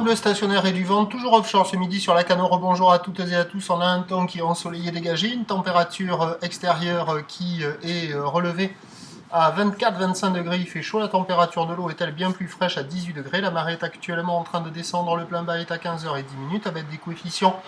double stationnaire et du vent, toujours offshore ce midi sur la Canot. Rebonjour à toutes et à tous. On a un temps qui est ensoleillé dégagé, une température extérieure qui est relevée à 24-25 degrés. Il fait chaud, la température de l'eau est-elle bien plus fraîche à 18 degrés. La marée est actuellement en train de descendre, le plein bas est à 15h10 avec des coefficients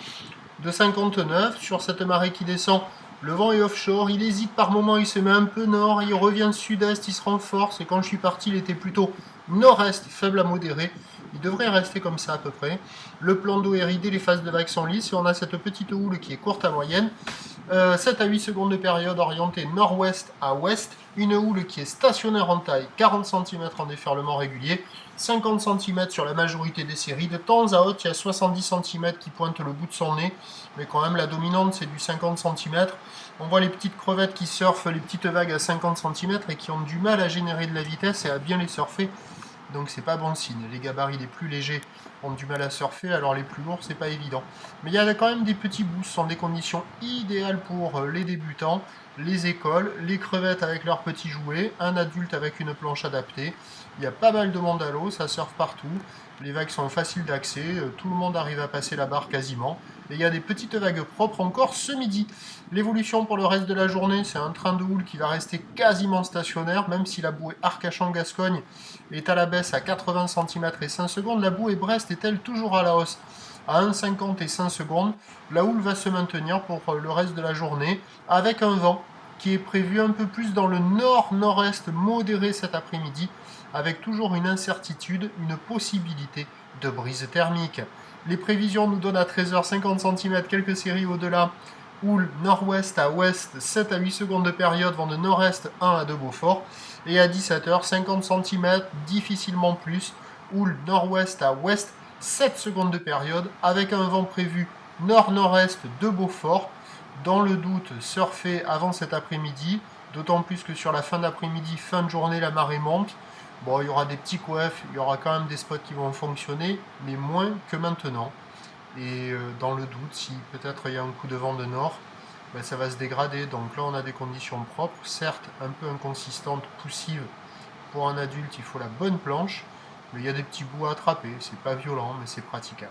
de 59. Sur cette marée qui descend, le vent est offshore, il hésite par moment, il se met un peu nord, il revient sud-est, il se renforce, et quand je suis parti, il était plutôt nord-est, faible à modéré. Il devrait rester comme ça à peu près. Le plan d'eau est ridé, les phases de vagues sont lisses, et on a cette petite houle qui est courte à moyenne. 7 à 8 secondes de période orientée nord-ouest à ouest. Une houle qui est stationnaire en taille, 40 cm en déferlement régulier, 50 cm sur la majorité des séries. De temps à autre, il y a 70 cm qui pointent le bout de son nez, mais quand même la dominante c'est du 50 cm. On voit les petites crevettes qui surfent les petites vagues à 50 cm et qui ont du mal à générer de la vitesse et à bien les surfer. Donc c'est pas bon signe. Les gabarits les plus légers ont du mal à surfer, alors les plus lourds c'est pas évident. Mais il y a quand même des petits boosts, ce sont des conditions idéales pour les débutants, les écoles, les crevettes avec leurs petits jouets, un adulte avec une planche adaptée. Il y a pas mal de monde à l'eau, ça surfe partout. Les vagues sont faciles d'accès, tout le monde arrive à passer la barre quasiment. Et il y a des petites vagues propres encore ce midi. L'évolution pour le reste de la journée, c'est un train de houle qui va rester quasiment stationnaire, même si la bouée Arcachon-Gascogne est à la baisse à 80 cm et 5 secondes. La bouée Brest est-elle toujours à la hausse à 1,50 et 5 secondes. La houle va se maintenir pour le reste de la journée, avec un vent qui est prévu un peu plus dans le nord-nord-est modéré cet après-midi, avec toujours une incertitude, une possibilité de brise thermique. Les prévisions nous donnent à 13h 50 cm, quelques séries au-delà. Houle nord-ouest à ouest, 7 à 8 secondes de période, vent de nord-est 1 à 2 Beaufort. Et à 17h, 50 cm, difficilement plus. Houle nord-ouest à ouest, 7 secondes de période, avec un vent prévu nord-nord-est de Beaufort. Dans le doute, surfer avant cet après-midi, d'autant plus que sur la fin d'après-midi, fin de journée, la marée monte. Bon, il y aura des petits coefs, il y aura quand même des spots qui vont fonctionner, mais moins que maintenant. Et dans le doute, si peut-être il y a un coup de vent de nord, ben ça va se dégrader. Donc là, on a des conditions propres, certes un peu inconsistantes, poussives. Pour un adulte, il faut la bonne planche, mais il y a des petits bouts à attraper. C'est pas violent, mais c'est praticable.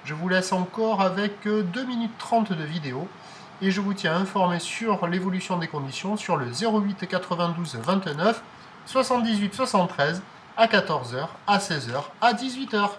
Je vous laisse encore avec 2 minutes 30 de vidéo. Et je vous tiens informé sur l'évolution des conditions sur le 08 92 29 78 73 à 14h, à 16h, à 18h.